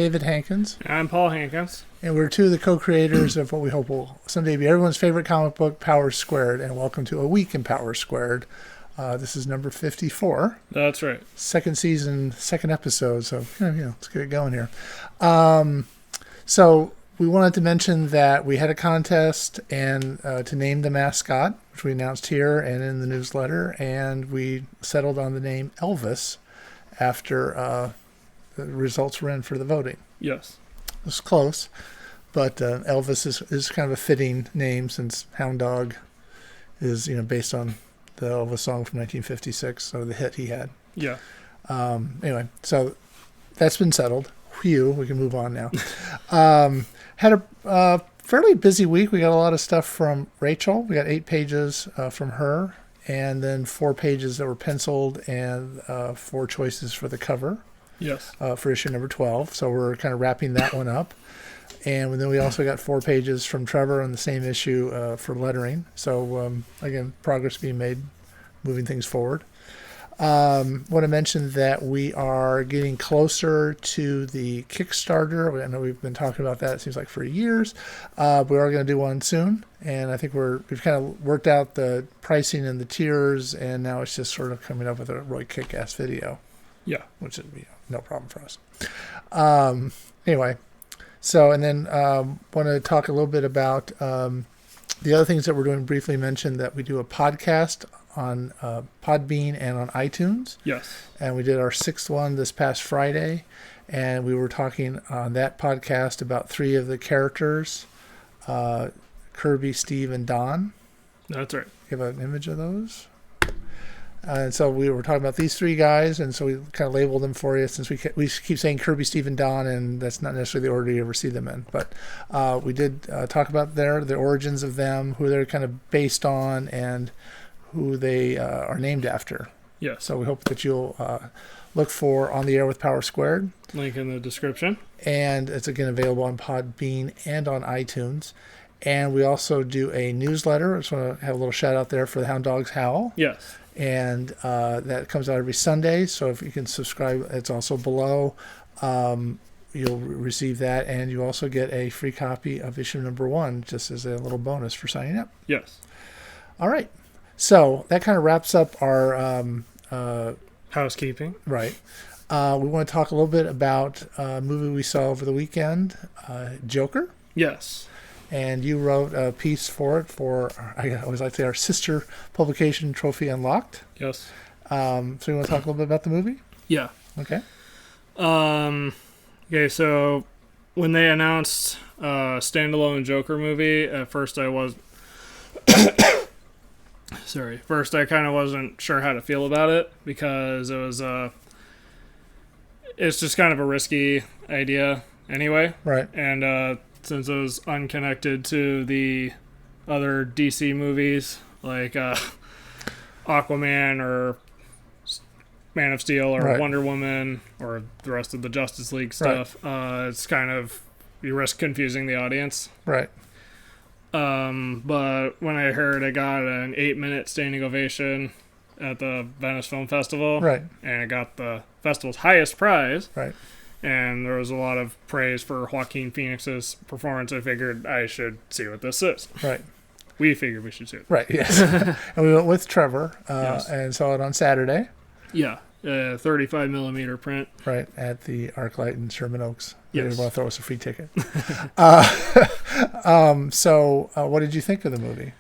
David Hankins. I'm Paul Hankins. And we're two of the co-creators of what we hope will someday be everyone's favorite comic book, Power Squared. And welcome to A Week in Power Squared. This is number 54. That's right. Second season, second episode. So, let's get it going here. So we wanted to mention that we had a contest and to name the mascot, which we announced here and in the newsletter. And we settled on the name Elvis after the results were in for the voting. Yes. It was close, but Elvis is kind of a fitting name since Hound Dog is based on the Elvis song from 1956, so the hit he had. Yeah. Anyway, so that's been settled. Phew, we can move on now. Had a fairly busy week. We got a lot of stuff from Rachel. We got 8 pages from her, and then 4 pages that were penciled, and 4 choices for the cover. Yes. For issue number 12. So we're kind of wrapping that one up. And then we also got 4 pages from Trevor on the same issue for lettering. So, again, progress being made, moving things forward. Want to mention that we are getting closer to the Kickstarter. I know we've been talking about that, it seems like, for years. We are going to do one soon. And I think we've kind of worked out the pricing and the tiers. And now it's just sort of coming up with a really kick-ass video. Yeah. Which would be no problem for us. Anyway, so, and then want to talk a little bit about the other things that we're doing. Briefly mention that we do a podcast on Podbean and on iTunes. Yes. And we did our 6th one this past Friday. And we were talking on that podcast about 3 of the characters, Kirby, Steve, and Don. That's right. You have an image of those? And so we were talking about these 3 guys, and so we kind of labeled them for you since we keep saying Kirby, Steve, and Don, and that's not necessarily the order you ever see them in. But we did talk about the origins of them, who they're kind of based on, and who they are named after. Yeah. So we hope that you'll look for On the Air with Power Squared. Link in the description. And it's, again, available on Podbean and on iTunes. And we also do a newsletter. I just want to have a little shout out there for the Hound Dogs Howl. Yes. And that comes out every Sunday. So if you can subscribe, it's also below. You'll receive that. And you also get a free copy of issue number 1, just as a little bonus for signing up. Yes. All right. So that kind of wraps up our housekeeping. Right. We want to talk a little bit about a movie we saw over the weekend, Joker. Yes. And you wrote a piece for it I always like to say, our sister publication, Trophy Unlocked. Yes. So you want to talk a little bit about the movie? Yeah. Okay. Okay, so when they announced standalone Joker movie, at first I was... First I kind of wasn't sure how to feel about it, because it was... it's just kind of a risky idea anyway. Right. And... since it was unconnected to the other DC movies, like Aquaman or Man of Steel or right. Wonder Woman or the rest of the Justice League stuff, right. It's kind of, you risk confusing the audience. Right. But when I heard it got an 8-minute standing ovation at the Venice Film Festival, right. and it got the festival's highest prize, right. and there was a lot of praise for Joaquin Phoenix's performance, I figured I should see what this is. Right. We figured we should see it. Right, yes. And we went with Trevor yes. and saw it on Saturday. Yeah, 35mm print. Right, at the ArcLight in Sherman Oaks. They Yes. didn't want to throw us a free ticket. So what did you think of the movie?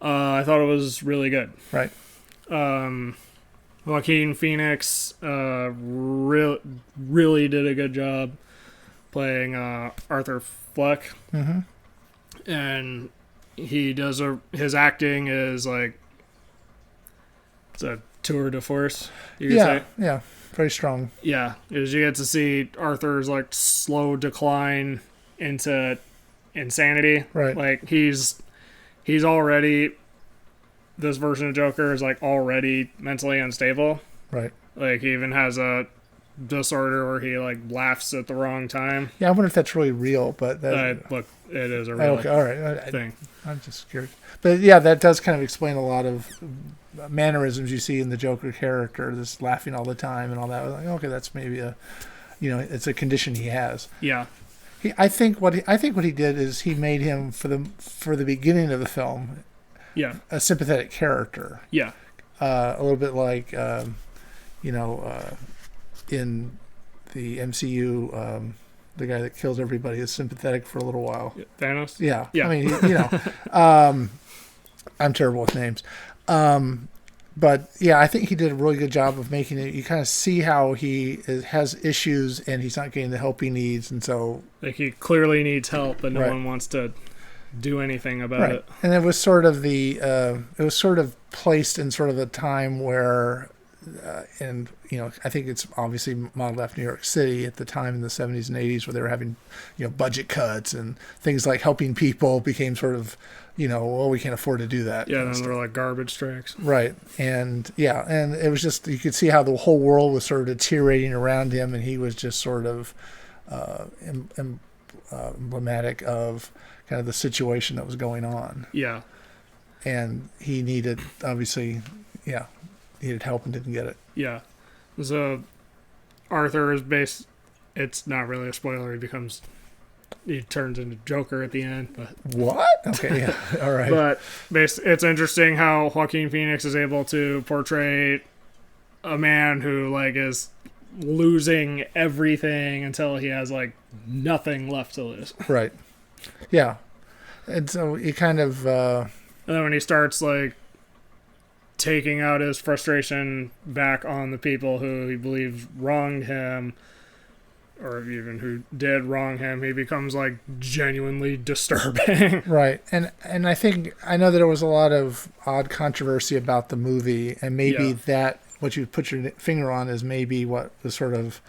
I thought it was really good. Right. Joaquin Phoenix really did a good job playing Arthur Fleck. Mm-hmm. And he does his acting is like, it's a tour de force, you could say. Yeah, very strong. Yeah, because you get to see Arthur's like slow decline into insanity. Right. Like he's already, this version of Joker is like already mentally unstable. Right. Like he even has a disorder where he like laughs at the wrong time. Yeah, I wonder if that's really real, but look, it is a real all right. thing. I'm just curious, but yeah, that does kind of explain a lot of mannerisms you see in the Joker character, this laughing all the time and all that. Like, okay, that's maybe it's a condition he has. Yeah. I think what he did is he made him for the beginning of the film Yeah. a sympathetic character. Yeah. A little bit like in the MCU, the guy that kills everybody is sympathetic for a little while. Thanos? Yeah. Yeah. I mean, I'm terrible with names. But yeah, I think he did a really good job of making it. You kind of see how he has issues and he's not getting the help he needs, and so Like he clearly needs help, but no Right. one wants to do anything about it. And it was sort of placed in sort of a time where, I think it's obviously modeled after New York City at the time in the 70s and 80s, where they were having, budget cuts and things like helping people became sort of, well, we can't afford to do that. Yeah, then they're like garbage strikes. Right. And and it was just, you could see how the whole world was sort of deteriorating around him, and he was just sort of emblematic of kind of the situation that was going on. Yeah. And he needed, obviously, needed help and didn't get it. Yeah. So Arthur is it's not really a spoiler. He turns into Joker at the end, but What? Okay, yeah. All right. but it's interesting how Joaquin Phoenix is able to portray a man who like is losing everything until he has like nothing left to lose. Right. Yeah. And so he kind of And then when he starts like taking out his frustration back on the people who he believes wronged him, or even who did wrong him, he becomes like genuinely disturbing. right. And I know that there was a lot of odd controversy about the movie, and maybe that what you put your finger on is maybe what was sort of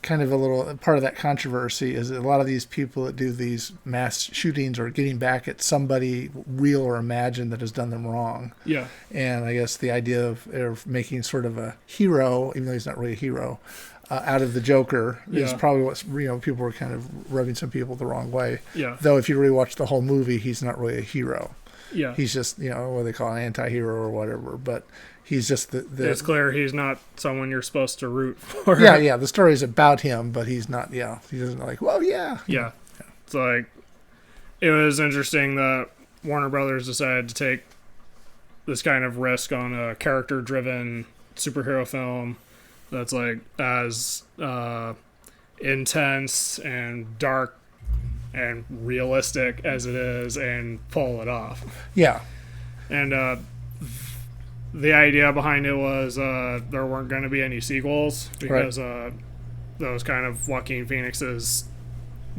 kind of a little part of that controversy is that a lot of these people that do these mass shootings are getting back at somebody real or imagined that has done them wrong. Yeah. And I guess the idea of making sort of a hero, even though he's not really a hero, out of the Joker is probably what people were kind of rubbing some people the wrong way. Yeah. Though if you really watch the whole movie, he's not really a hero. Yeah. He's just what they call an anti-hero or whatever. But he's just the it's clear he's not someone you're supposed to root for. Yeah. The story is about him, but he's not. Yeah, he doesn't like. Well, yeah. Yeah. It's like it was interesting that Warner Brothers decided to take this kind of risk on a character-driven superhero film that's like as intense and dark and realistic as it is, and pull it off. Yeah. And the idea behind it was there weren't going to be any sequels because that was kind of Joaquin Phoenix's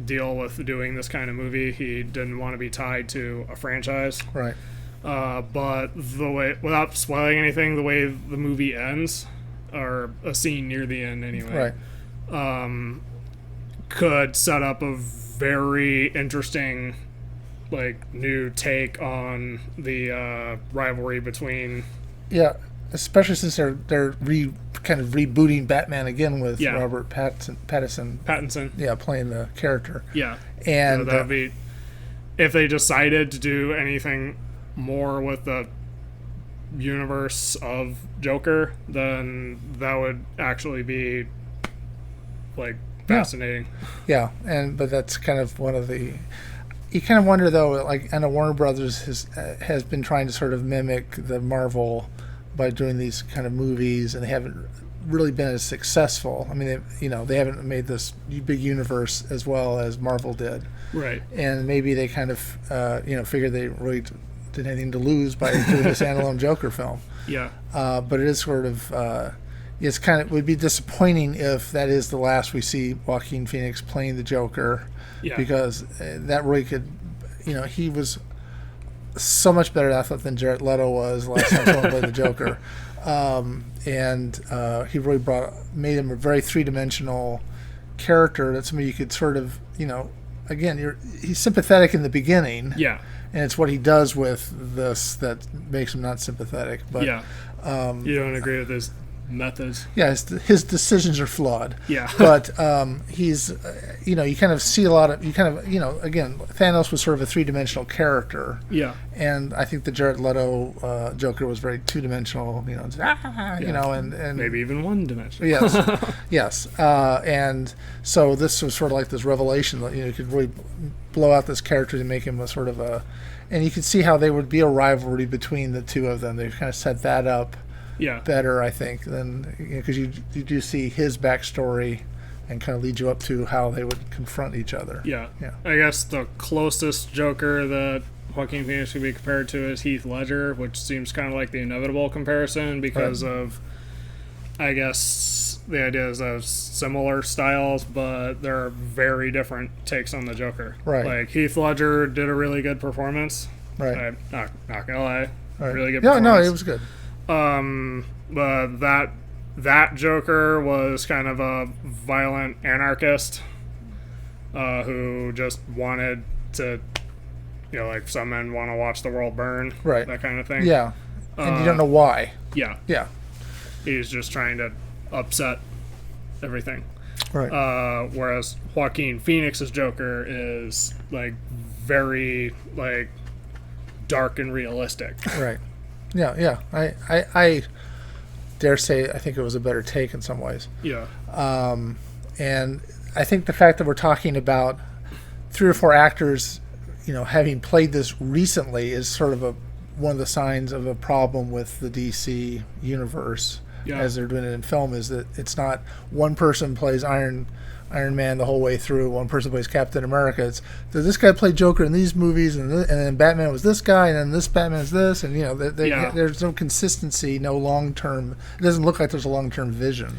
deal with doing this kind of movie. He didn't want to be tied to a franchise. Right. But the way, without spoiling anything, the way the movie ends, or a scene near the end anyway, could set up a very interesting new take on the rivalry between especially since they're kind of rebooting Batman again with Robert Pattinson playing the character. And so that'd be, if they decided to do anything more with the universe of Joker, then that would actually be fascinating. But that's kind of one of the, you kind of wonder though, I know Warner Brothers has been trying to sort of mimic the Marvel by doing these kind of movies, and they haven't really been as successful. I mean, they haven't made this big universe as well as Marvel did. Right. And maybe they kind of figured they really didn't anything to lose by doing a standalone Joker film. But it is sort of would be disappointing if that is the last we see Joaquin Phoenix playing the Joker, because that really could, he was so much better athlete than Jared Leto was last time someone played the Joker, and he really made him a very three-dimensional character that somebody you could sort of, again, he's sympathetic in the beginning, and it's what he does with this that makes him not sympathetic. But you don't agree with his methods. Yeah, his decisions are flawed. Yeah. But he's, you kind of see a lot of, again, Thanos was sort of a three-dimensional character. Yeah. And I think the Jared Leto Joker was very two-dimensional, and maybe even one-dimensional. Yes, yes. And so this was sort of like this revelation that, you could really blow out this character and make him a sort of and you could see how they would be a rivalry between the two of them. They kind of set that up better, I think, than because you do see his backstory and kind of lead you up to how they would confront each other. Yeah. I guess the closest Joker that Joaquin Phoenix could be compared to is Heath Ledger, which seems kind of like the inevitable comparison because of, I guess, the idea is of similar styles, but there are very different takes on the Joker. Right. Like Heath Ledger did a really good performance. Right. I'm not gonna lie. Right. Really good. Yeah. performance. No, it was good. But that Joker was kind of a violent anarchist who just wanted to, like some men want to watch the world burn, right? That kind of thing. Yeah, and you don't know why. Yeah. Yeah. He's just trying to upset everything. Right. Whereas Joaquin Phoenix's Joker is like very like dark and realistic. Right. Yeah. I dare say I think it was a better take in some ways. Yeah. And I think the fact that we're talking about 3 or 4 actors, having played this recently is sort of one of the signs of a problem with the DC universe as they're doing it in film, is that it's not one person plays Iron Man the whole way through, one person plays Captain America. It's this guy played Joker in these movies, and then Batman was this guy, and then this Batman is this, and there's no consistency, no long-term. It doesn't look like there's a long-term vision.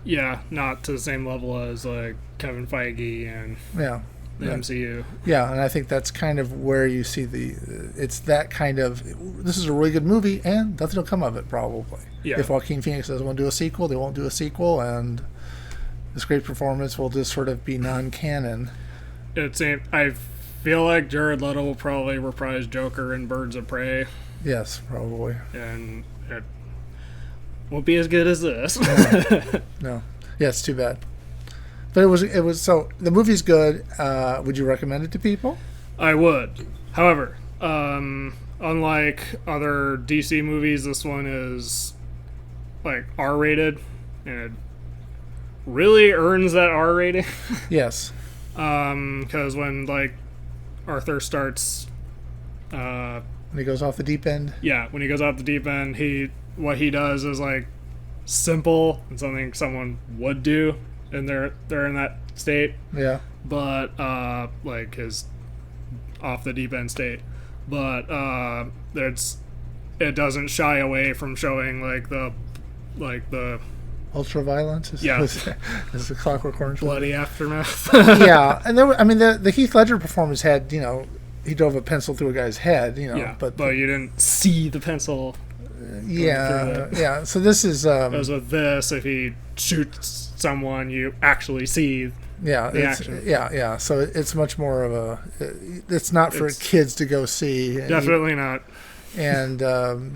Yeah, not to the same level as like Kevin Feige and the MCU. Yeah, and I think that's kind of where you see it's that kind of, this is a really good movie, and nothing will come of it, probably. Yeah. If Joaquin Phoenix doesn't want to do a sequel, they won't do a sequel, and this great performance will just sort of be non-canon. I feel like Jared Leto will probably reprise Joker in Birds of Prey. Yes, probably. And it won't be as good as this. No. Yeah, it's too bad. But it was so the movie's good. Would you recommend it to people? I would. However, unlike other DC movies, this one is like R-rated, and it really earns that R rating. Yes. Because when like Arthur starts, when he goes off the deep end. Yeah, when he goes off the deep end, what he does is like simple and something someone would do, and they're in that state. Yeah. But like his off the deep end state, but it doesn't shy away from showing like the ultra violence. Is the Clockwork Orange bloody aftermath. Yeah, and the Heath Ledger performance had he drove a pencil through a guy's head. But you didn't see the pencil. Yeah. So this is. As with this, if he shoots someone, you actually see. Yeah, the action. Yeah. So it's much more of a. It's not for kids to go see. Definitely not. And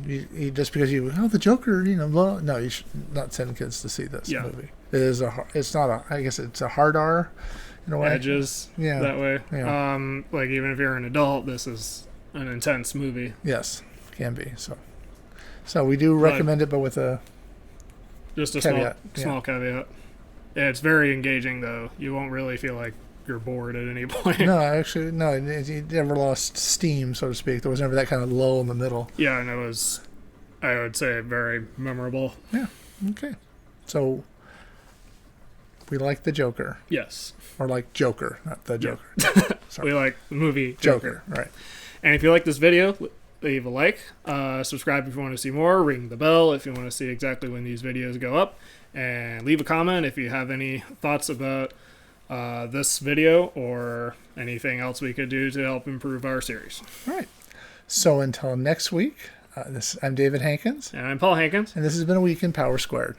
you just because the Joker, no, you should not send kids to see this movie. It is it's not a. I guess it's a hard R, in a way. Edges. Yeah. That way. Yeah. Like even if you're an adult, this is an intense movie. Yes, can be. So we do recommend it, but with a. Just a caveat. small caveat. Yeah, it's very engaging, though. You won't really feel like you're bored at any point. No, actually, no. It never lost steam, so to speak. There was never that kind of lull in the middle. Yeah, and it was, I would say, very memorable. Yeah. Okay. So we like the Joker. Yes. Or like Joker, not the Joker. We like the movie Joker. Right. And if you like this video, leave a like. Subscribe if you want to see more. Ring the bell if you want to see exactly when these videos go up. And leave a comment if you have any thoughts about this video or anything else we could do to help improve our series. All right. So until next week, I'm David Hankins. And I'm Paul Hankins. And this has been a week in Power Squared.